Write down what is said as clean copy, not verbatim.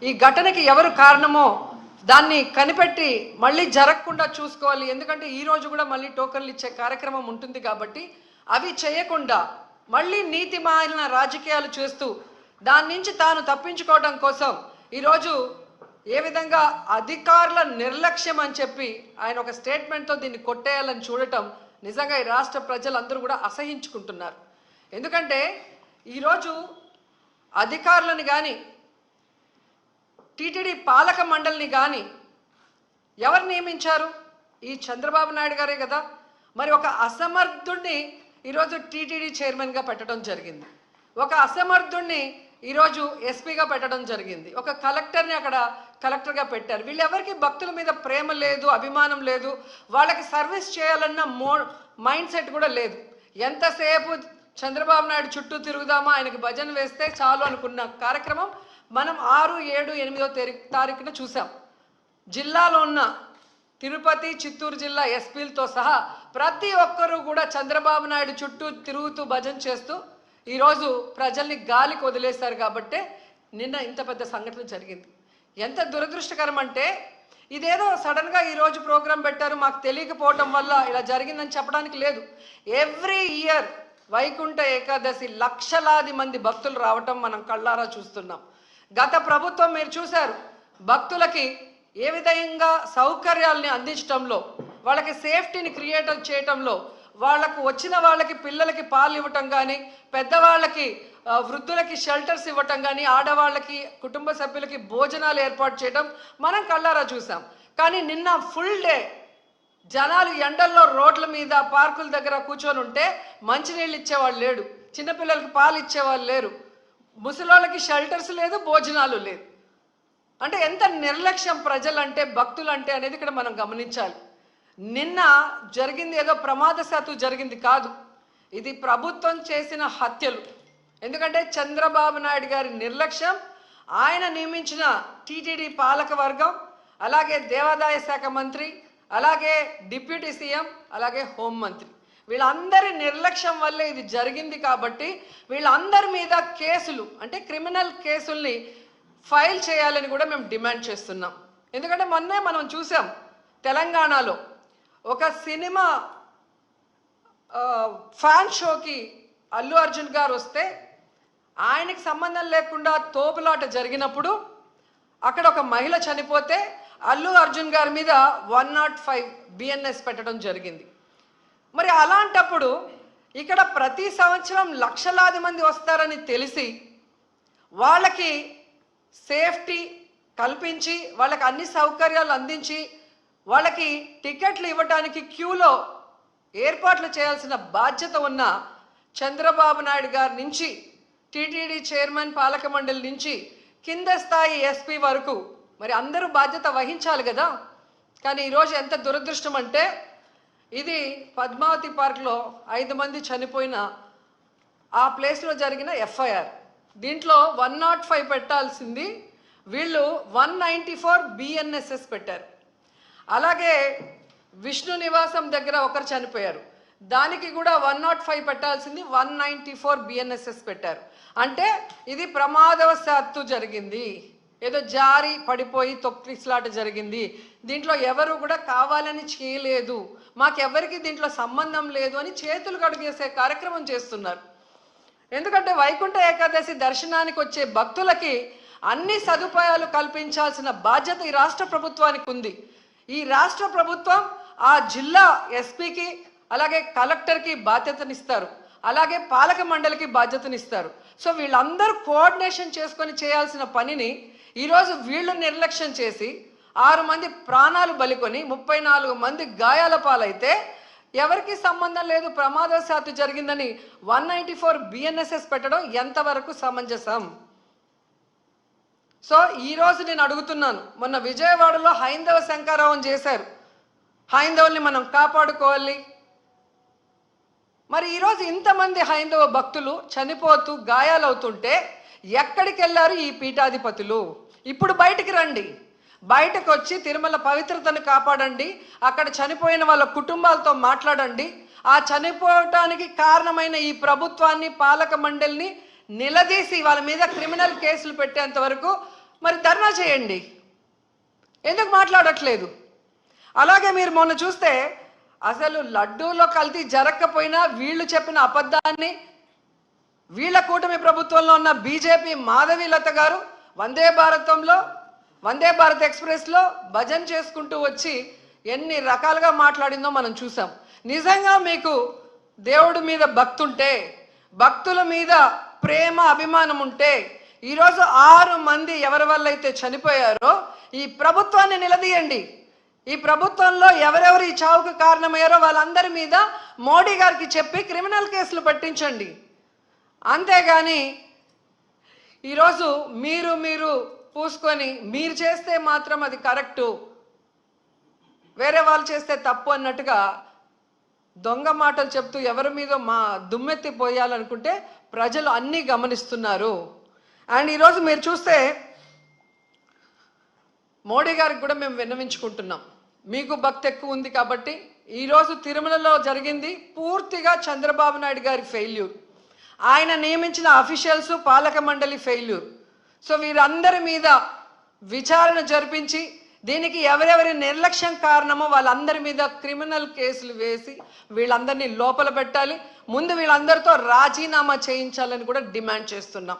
ఈ ఘటనకి ఎవరు కారణమో దాన్ని కనిపెట్టి మళ్ళీ జరగకుండా చూసుకోవాలి. ఎందుకంటే ఈ రోజు కూడా మళ్ళీ టోకన్లు ఇచ్చే కార్యక్రమం ఉంటుంది కాబట్టి అవి చేయకుండా మళ్ళీ నీతిమాలిన రాజకీయాలు చేస్తూ దాని నుంచి తాను తప్పించుకోవడం కోసం ఈరోజు ఏ విధంగా అధికారుల నిర్లక్ష్యం అని చెప్పి ఆయన ఒక స్టేట్మెంట్తో దీన్ని కొట్టేయాలని చూడటం నిజంగా ఈ రాష్ట్ర ప్రజలందరూ కూడా అసహించుకుంటున్నారు. ఎందుకంటే ఈరోజు అధికారులను కానీ టీటీడీ పాలక మండలిని కానీ ఎవరు నియమించారు? ఈ చంద్రబాబు నాయుడు గారే కదా. మరి ఒక అసమర్థుడిని ఈరోజు టీటీడీ చైర్మన్గా పెట్టడం జరిగింది, ఒక అసమర్థుడిని ఈరోజు ఎస్పీగా పెట్టడం జరిగింది, ఒక కలెక్టర్ని అక్కడ కలెక్టర్గా పెట్టారు. వీళ్ళెవరికి భక్తుల మీద ప్రేమ లేదు, అభిమానం లేదు, వాళ్ళకి సర్వీస్ చేయాలన్న మైండ్ సెట్ కూడా లేదు. ఎంతసేపు చంద్రబాబు నాయుడు చుట్టూ తిరుగుదామా, ఆయనకి భజన వేస్తే చాలు అనుకున్న కార్యక్రమం మనం 6, 7, 8వ తారీఖున చూసాం. జిల్లాలో ఉన్న తిరుపతి, చిత్తూరు జిల్లా ఎస్పీలతో సహా ప్రతి ఒక్కరూ కూడా చంద్రబాబు నాయుడు చుట్టూ తిరుగుతూ భజన చేస్తూ ఈరోజు ప్రజల్ని గాలికి వదిలేశారు. కాబట్టే నిన్న ఇంత పెద్ద సంఘటన జరిగింది. ఎంత దురదృష్టకరం అంటే ఇదేదో సడన్గా ఈరోజు ప్రోగ్రాం పెట్టారు, మాకు తెలియకపోవడం వల్ల ఇలా జరిగిందని చెప్పడానికి లేదు. ఎవ్రీ ఇయర్ వైకుంఠ ఏకాదశి లక్షలాది మంది భక్తులు రావటం మనం కళ్ళారా చూస్తున్నాం. గత ప్రభుత్వం మీరు చూశారు, భక్తులకి ఏ విధంగా సౌకర్యాలని అందించడంలో, వాళ్ళకి సేఫ్టీని క్రియేట్ చేయటంలో, వాళ్ళకు వచ్చిన వాళ్ళకి పిల్లలకి పాలు ఇవ్వటం కానీ, పెద్దవాళ్ళకి వృద్ధులకి షెల్టర్స్ ఇవ్వటం కానీ, ఆడవాళ్ళకి కుటుంబ సభ్యులకి భోజనాలు ఏర్పాటు చేయడం మనం కళ్ళారా చూసాం. కానీ నిన్న ఫుల్ డే జనాలు ఎండల్లో రోడ్ల మీద పార్కుల దగ్గర కూర్చొని ఉంటే మంచినీళ్ళు ఇచ్చేవాళ్ళు లేడు, చిన్నపిల్లలకి పాలు ఇచ్చేవాళ్ళు లేరు, ముసలోళ్ళకి షెల్టర్స్ లేదు, భోజనాలు లేదు. అంటే ఎంత నిర్లక్ష్యం ప్రజలంటే, భక్తులంటే అనేది ఇక్కడ మనం గమనించాలి. నిన్న జరిగింది ఏదో ప్రమాదశాత్తు జరిగింది కాదు, ఇది ప్రభుత్వం చేసిన హత్యలు. ఎందుకంటే చంద్రబాబు నాయుడు గారి నిర్లక్ష్యం, ఆయన నియమించిన టీటీడీ పాలక వర్గం, అలాగే దేవాదాయ శాఖ మంత్రి, అలాగే డిప్యూటీ సీఎం, అలాగే హోంమంత్రి, వీళ్ళందరి నిర్లక్ష్యం వల్లే ఇది జరిగింది. కాబట్టి వీళ్ళందరి మీద కేసులు, అంటే క్రిమినల్ కేసుల్ని ఫైల్ చేయాలని కూడా మేము డిమాండ్ చేస్తున్నాం. ఎందుకంటే మొన్నే మనం చూసాం తెలంగాణలో ఒక సినిమా ఫ్యాన్ షోకి అల్లు అర్జున్ గారు వస్తే ఆయనకి సంబంధం లేకుండా తోపులాట జరిగినప్పుడు అక్కడ ఒక మహిళ చనిపోతే అల్లు అర్జున్ గారి మీద 105 BNS పెట్టడం జరిగింది. మరి అలాంటప్పుడు ఇక్కడ ప్రతి సంవత్సరం లక్షలాది మంది వస్తారని తెలిసి వాళ్ళకి సేఫ్టీ కల్పించి, వాళ్ళకి అన్ని సౌకర్యాలు అందించి, వాళ్ళకి టికెట్లు ఇవ్వడానికి క్యూలో ఏర్పాట్లు చేయాల్సిన బాధ్యత ఉన్న చంద్రబాబు నాయుడు గారి నుంచి, టీటీడీ చైర్మన్ పాలక మండలి నుంచి కింద స్థాయి ఎస్పీ వరకు మరి అందరూ బాధ్యత వహించాలి కదా. కానీ ఈరోజు ఎంత దురదృష్టం అంటే, ఇది పద్మావతి పార్క్లో 5 మంది చనిపోయిన ఆ ప్లేస్లో జరిగిన FIR. దీంట్లో 105 పెట్టాల్సింది వీళ్ళు 194 BNSS పెట్టారు. అలాగే విష్ణు నివాసం దగ్గర ఒకరు చనిపోయారు, దానికి కూడా 105 పెట్టాల్సింది 194 BNSS పెట్టారు. అంటే ఇది ప్రమాదవశాత్తు జరిగింది, ఏదో జారి పడిపోయి తొక్కిసలాట జరిగింది, దీంట్లో ఎవరు కూడా కావాలని చేయలేదు, మాకెవరికి దీంట్లో సంబంధం లేదు అని చేతులు కడుగేసే కార్యక్రమం చేస్తున్నారు. ఎందుకంటే వైకుంఠ ఏకాదశి దర్శనానికి వచ్చే భక్తులకి అన్ని సదుపాయాలు కల్పించాల్సిన బాధ్యత ఈ రాష్ట్ర ప్రభుత్వానికి ఉంది. ఈ రాష్ట్ర ప్రభుత్వం ఆ జిల్లా ఎస్పీకి, అలాగే కలెక్టర్కి బాధ్యతనిస్తారు, అలాగే పాలక మండలికి బాధ్యతనిస్తారు. సో వీళ్ళందరూ కోఆర్డినేషన్ చేసుకొని చేయాల్సిన పనిని ఈరోజు వీళ్ళు నిర్లక్ష్యం చేసి 6 మంది ప్రాణాలు బలికొని 34 మంది గాయాల పాలైతే ఎవరికి సంబంధం లేదు, ప్రమాదవశాత్తు జరిగిందని 194 BNSS పెట్టడం ఎంతవరకు సమంజసం? సో ఈరోజు నేను అడుగుతున్నాను, మొన్న విజయవాడలో హైందవ శంకారావం చేశారు, హైందవుల్ని మనం కాపాడుకోవాలి. మరి ఈరోజు ఇంతమంది హైందవ భక్తులు చనిపోతూ గాయాలవుతుంటే ఎక్కడికి వెళ్ళారు ఈ పీఠాధిపతులు? ఇప్పుడు బయటికి రండి, బయటకు వచ్చి తిరుమల పవిత్రతను కాపాడండి, అక్కడ చనిపోయిన వాళ్ళ కుటుంబాలతో మాట్లాడండి, ఆ చనిపోవటానికి కారణమైన ఈ ప్రభుత్వాన్ని, పాలక మండలిని నిలదీసి వాళ్ళ మీద క్రిమినల్ కేసులు పెట్టేంత వరకు మరి ధర్నా చేయండి, ఎందుకు మాట్లాడట్లేదు? అలాగే మీరు మొన్న చూస్తే అసలు లడ్డూలో కల్తీ జరగకపోయినా వీళ్ళు చెప్పిన అబద్ధాన్ని వీళ్ళ కూటమి ప్రభుత్వంలో ఉన్న బీజేపీ మాధవీలత గారు వందే భారత్ ఎక్స్ప్రెస్లో భజన చేసుకుంటూ వచ్చి ఎన్ని రకాలుగా మాట్లాడిందో మనం చూసాం. నిజంగా మీకు దేవుడి మీద భక్తి ఉంటే, భక్తుల మీద ప్రేమ అభిమానం ఉంటే, ఈరోజు 6 మంది ఎవరి వల్ల అయితే చనిపోయారో ఈ ప్రభుత్వాన్ని నిలదీయండి. ఈ ప్రభుత్వంలో ఎవరెవరు ఈ చావుకు కారణమయ్యారో వాళ్ళందరి మీద మోడీ గారికి చెప్పి క్రిమినల్ కేసులు పట్టించండి. అంతేగాని ఈరోజు మీరు పూసుకొని మీరు చేస్తే మాత్రం అది కరెక్టు, వేరే వాళ్ళు చేస్తే తప్పు అన్నట్టుగా దొంగ మాటలు చెప్తూ ఎవరి మీద దుమ్మెత్తి పోయాలనుకుంటే ప్రజలు అన్నీ గమనిస్తున్నారు. అండ్ ఈరోజు మీరు చూస్తే మోడీ గారికి కూడా మేము విన్నవించుకుంటున్నాం, మీకు భక్తి ఎక్కువ ఉంది కాబట్టి ఈరోజు తిరుమలలో జరిగింది పూర్తిగా చంద్రబాబు నాయుడు గారి ఫెయిల్యూర్, ఆయన నియమించిన అఫీషియల్స్ పాలక మండలి ఫెయిల్యూర్. సో వీరందరి మీద విచారణ జరిపించి దీనికి ఎవరెవరి నిర్లక్ష్యం కారణమో వాళ్ళందరి మీద క్రిమినల్ కేసులు వేసి వీళ్ళందరినీ లోపల పెట్టాలి. ముందు వీళ్ళందరితో రాజీనామా చేయించాలని కూడా డిమాండ్ చేస్తున్నాం.